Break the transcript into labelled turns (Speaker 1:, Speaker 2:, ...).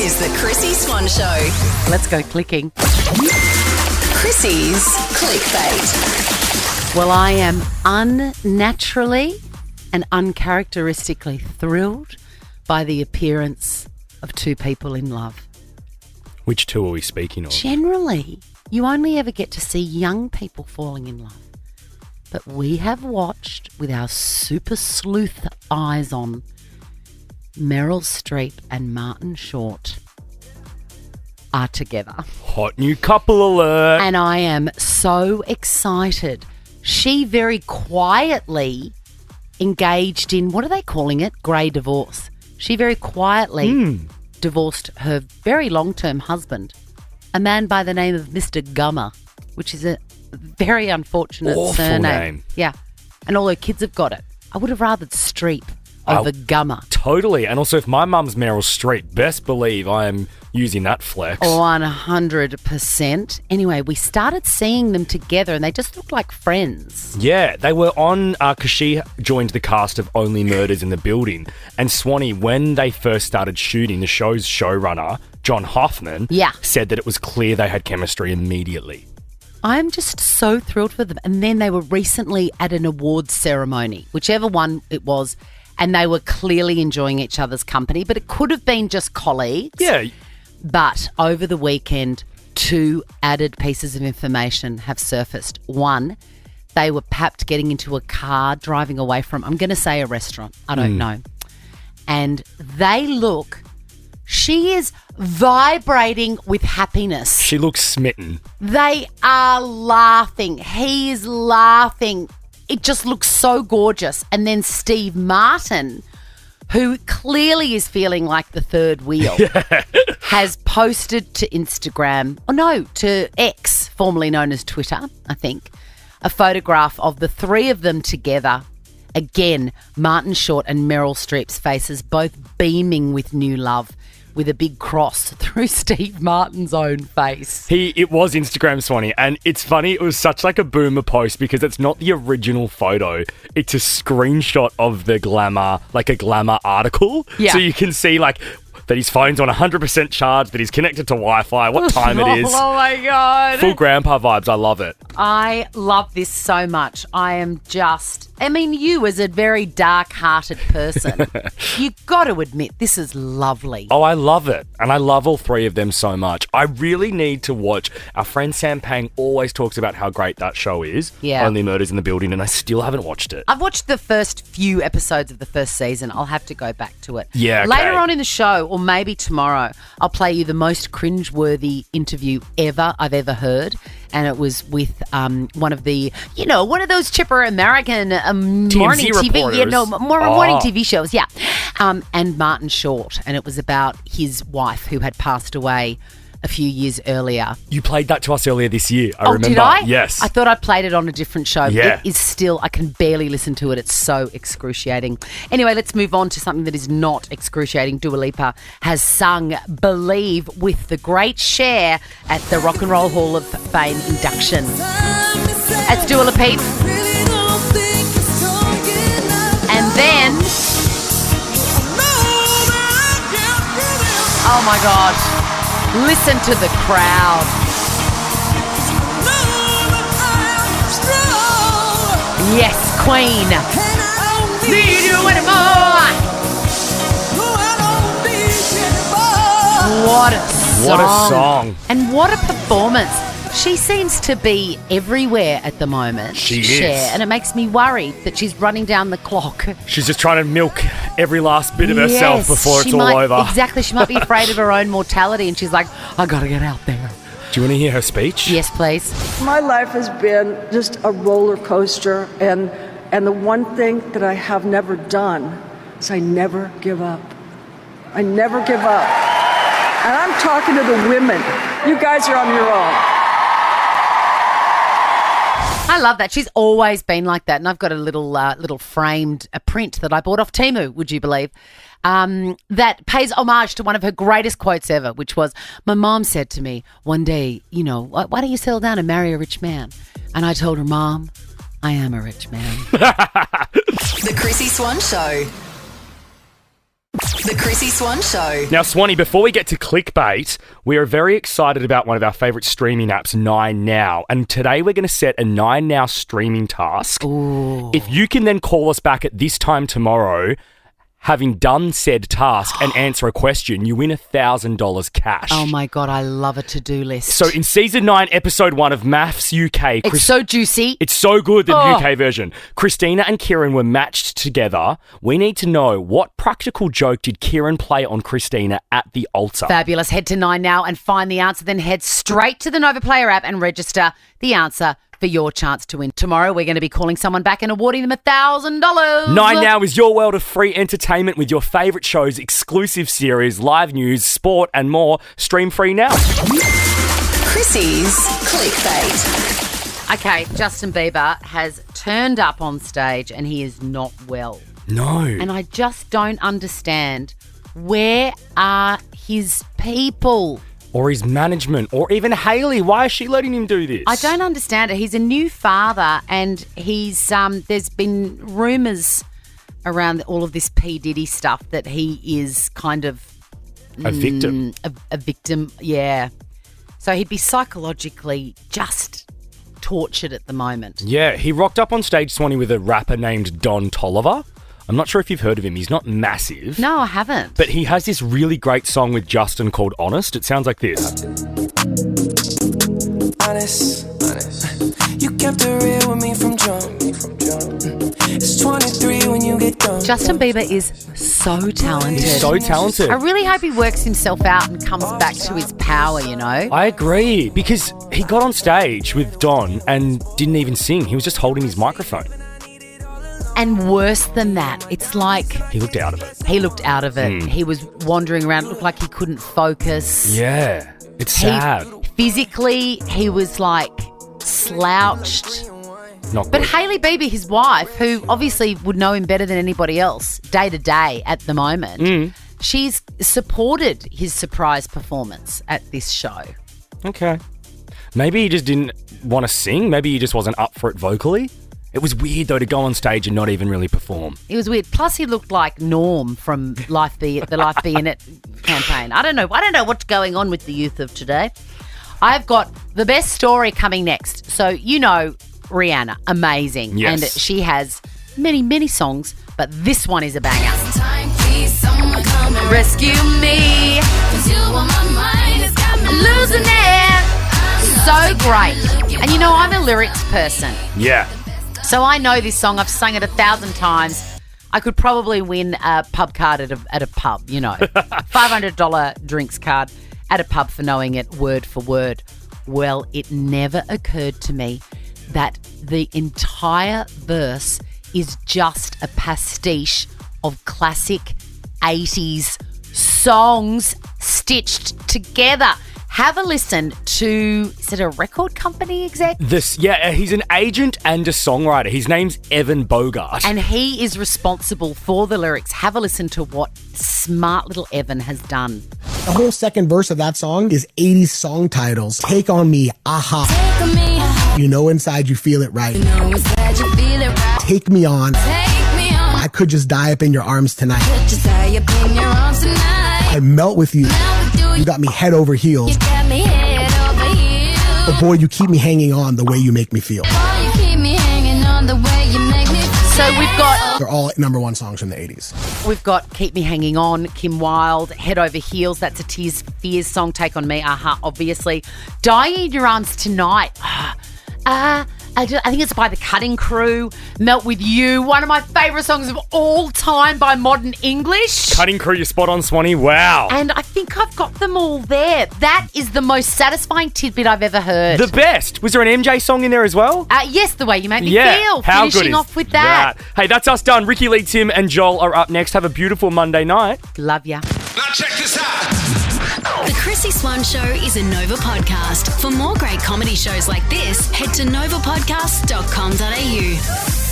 Speaker 1: is the Chrissy Swan Show.
Speaker 2: Let's go clicking.
Speaker 1: Chrissy's Clickbait.
Speaker 2: Well, I am unnaturally and uncharacteristically thrilled by the appearance of two people in love.
Speaker 3: Which two are we speaking of?
Speaker 2: Generally, you only ever get to see young people falling in love. But we have watched with our super sleuth eyes on Meryl Streep and Martin Short are together.
Speaker 3: Hot new couple alert.
Speaker 2: And I am so excited. She very quietly engaged in, what are they calling it? Grey divorce. She very quietly divorced her very long-term husband, a man by the name of Mr. Gummer, which is a very unfortunate
Speaker 3: Awful
Speaker 2: surname.
Speaker 3: name.
Speaker 2: Yeah. And all her kids have got it. I would have rathered Streep over Gummer.
Speaker 3: Totally. And also, if my mum's Meryl Streep, best believe I am using that flex.
Speaker 2: 100%. Anyway, we started seeing them together and they just looked like friends.
Speaker 3: Yeah, they were on, because she joined the cast of Only Murders in the Building. And Swanee, when they first started shooting, the show's showrunner, John Hoffman, said that it was clear they had chemistry immediately.
Speaker 2: I'm just so thrilled for them. And then they were recently at an awards ceremony, whichever one it was, and they were clearly enjoying each other's company, but it could have been just colleagues.
Speaker 3: Yeah.
Speaker 2: But over the weekend, two added pieces of information have surfaced. One, they were papped getting into a car driving away from, I'm going to say a restaurant. I don't know. And they look, she is vibrating with happiness.
Speaker 3: She looks smitten.
Speaker 2: They are laughing. He is laughing. It just looks so gorgeous. And then Steve Martin, who clearly is feeling like the third wheel, has posted to Instagram, to X, formerly known as Twitter, I think, a photograph of the three of them together. Again, Martin Short and Meryl Streep's faces both beaming with new love, with a big cross through Steve Martin's own face.
Speaker 3: It was Instagram, Swanee, and it's funny, it was such like a boomer post because it's not the original photo. It's a screenshot of the Glamour, like a Glamour article. Yeah. So you can see like that his phone's on 100% charge, that he's connected to Wi-Fi, what time it is.
Speaker 2: Oh my God.
Speaker 3: Full grandpa vibes, I love it.
Speaker 2: I love this so much. You as a very dark-hearted person, you got to admit this is lovely.
Speaker 3: Oh, I love it. And I love all three of them so much. I really need to watch. Our friend Sam Pang always talks about how great that show is.
Speaker 2: Yeah.
Speaker 3: Only Murders in the Building, and I still haven't watched it.
Speaker 2: I've watched the first few episodes of the first season. I'll have to go back to it.
Speaker 3: Yeah, okay.
Speaker 2: Later on in the show, or maybe tomorrow, I'll play you the most cringeworthy interview I've ever heard. And it was with one of those chipper American morning
Speaker 3: TV
Speaker 2: TV, morning TV shows, and Martin Short. And it was about his wife who had passed away a few years earlier.
Speaker 3: You played that to us earlier this year, I remember.
Speaker 2: Did I?
Speaker 3: Yes.
Speaker 2: I thought I played it on a different show.
Speaker 3: Yeah.
Speaker 2: It is still, I can barely listen to it. It's so excruciating. Anyway, let's move on to something that is not excruciating. Dua Lipa has sung Believe with the great Cher at the Rock and Roll Hall of Fame induction. That's Dua Lipa. And then, oh my God. Listen to the crowd. Yes, Queen. Need you anymore. What a song.
Speaker 3: What a song.
Speaker 2: And what a performance. She seems to be everywhere at the moment.
Speaker 3: She is.
Speaker 2: Cher, and it makes me worried that she's running down the clock.
Speaker 3: She's just trying to milk every last bit of herself before it's all over.
Speaker 2: Exactly. She might be afraid of her own mortality, and she's like, I got to get out there.
Speaker 3: Do you want to hear her speech?
Speaker 2: Yes, please.
Speaker 4: My life has been just a roller coaster, and the one thing that I have never done is I never give up. I never give up. And I'm talking to the women. You guys are on your own.
Speaker 2: I love that. She's always been like that. And I've got a little framed print that I bought off Temu, would you believe, that pays homage to one of her greatest quotes ever, which was, my mom said to me one day, why don't you settle down and marry a rich man? And I told her, Mom, I am a rich man.
Speaker 1: The Chrissy Swan Show. The Chrissy Swan Show.
Speaker 3: Now, Swanee, before we get to clickbait, we are very excited about one of our favourite streaming apps, 9Now. And today we're going to set a 9Now streaming task.
Speaker 2: Ooh.
Speaker 3: If you can then call us back at this time tomorrow, having done said task and answer a question, you win $1,000 cash.
Speaker 2: Oh my God, I love a to-do list.
Speaker 3: So in Season 9, Episode 1 of Maths UK...
Speaker 2: It's so juicy.
Speaker 3: It's so good, the UK version. Christina and Kieran were matched together. We need to know, what practical joke did Kieran play on Christina at the altar?
Speaker 2: Fabulous. Head to 9Now and find the answer. Then head straight to the Nova Player app and register the answer for your chance to win. Tomorrow, we're going to be calling someone back and awarding them $1,000.
Speaker 3: 9Now is your world of free entertainment with your favourite shows, exclusive series, live news, sport and more. Stream free now.
Speaker 1: Chrissy's Clickbait.
Speaker 2: Okay, Justin Bieber has turned up on stage and he is not well.
Speaker 3: No.
Speaker 2: And I just don't understand, where are his people?
Speaker 3: Or his management, or even Hayley. Why is she letting him do this?
Speaker 2: I don't understand it. He's a new father, and he's there's been rumours around all of this P. Diddy stuff that he is kind of
Speaker 3: a victim.
Speaker 2: A victim, yeah. So he'd be psychologically just tortured at the moment.
Speaker 3: Yeah, he rocked up on stage, Swanee, with a rapper named Don Toliver. I'm not sure if you've heard of him. He's not massive.
Speaker 2: No, I haven't.
Speaker 3: But he has this really great song with Justin called Honest. It sounds like this.
Speaker 5: Honest. You kept it real with me from jump. It's 23 when you get done.
Speaker 2: Justin Bieber is so talented.
Speaker 3: He's so talented.
Speaker 2: I really hope he works himself out and comes back to his power, you know?
Speaker 3: I agree, because he got on stage with Don and didn't even sing. He was just holding his microphone.
Speaker 2: And worse than that, it's like...
Speaker 3: He looked out of it.
Speaker 2: He looked out of it. He was wandering around. It looked like he couldn't focus.
Speaker 3: Yeah, it's sad.
Speaker 2: Physically, he was like slouched.
Speaker 3: Not
Speaker 2: But
Speaker 3: good.
Speaker 2: Hailey Bieber, his wife, who obviously would know him better than anybody else day to day at the moment, she's supported his surprise performance at this show.
Speaker 3: Okay. Maybe he just didn't want to sing. Maybe he just wasn't up for it vocally. It was weird, though, to go on stage and not even really perform.
Speaker 2: It was weird. Plus, he looked like Norm from the Life Be In It campaign. I don't know what's going on with the youth of today. I've got the best story coming next. So, you know Rihanna, amazing.
Speaker 3: Yes.
Speaker 2: And she has many, many songs, but this one is a banger. Rescue me. Losing it. So great. And you know, I'm a lyrics person.
Speaker 3: Yeah.
Speaker 2: So I know this song. I've sung it 1,000 times. I could probably win a pub card at a pub, you know. $500 drinks card at a pub for knowing it word for word. Well, it never occurred to me that the entire verse is just a pastiche of classic 80s songs stitched together. Have a listen to, is it a record company exec?
Speaker 3: He's an agent and a songwriter. His name's Evan Bogart.
Speaker 2: And he is responsible for the lyrics. Have a listen to what smart little Evan has done.
Speaker 6: The whole second verse of that song is 80s song titles. Take on me, aha.
Speaker 5: Take me,
Speaker 6: You know inside you feel it right.
Speaker 5: you know inside you feel it right.
Speaker 6: Take me on.
Speaker 5: Take me on.
Speaker 6: I could just die up in your arms tonight.
Speaker 5: Just tie up in your arms tonight.
Speaker 6: I melt with you. You got me head over heels.
Speaker 5: You got me head over heels.
Speaker 6: But boy, you keep me hanging on the way you make me feel.
Speaker 5: Boy, you keep me hanging on the way you make me feel.
Speaker 2: So we've got
Speaker 6: They're all #1 songs from the 80s.
Speaker 2: We've got Keep Me Hanging On, Kim Wilde, Head Over Heels. That's a Tears for Fears song. Take on Me, aha, obviously. Dying in Your Arms Tonight. I think it's by The Cutting Crew. Melt With You, one of my favourite songs of all time by Modern English.
Speaker 3: Cutting Crew, you're spot on, Swanee. Wow.
Speaker 2: And I think I've got them all there. That is the most satisfying tidbit I've ever heard.
Speaker 3: The best. Was there an MJ song in there as well?
Speaker 2: Yes, The Way You Make Me
Speaker 3: Yeah.
Speaker 2: Feel.
Speaker 3: How good
Speaker 2: Finishing
Speaker 3: is
Speaker 2: off with that.
Speaker 3: Hey, that's us done. Ricky Lee, Tim and Joel are up next. Have a beautiful Monday night.
Speaker 2: Love ya.
Speaker 7: Now check this out.
Speaker 1: The Chrissy Swan Show is a Nova podcast. For more great comedy shows like this, head to novapodcast.com.au.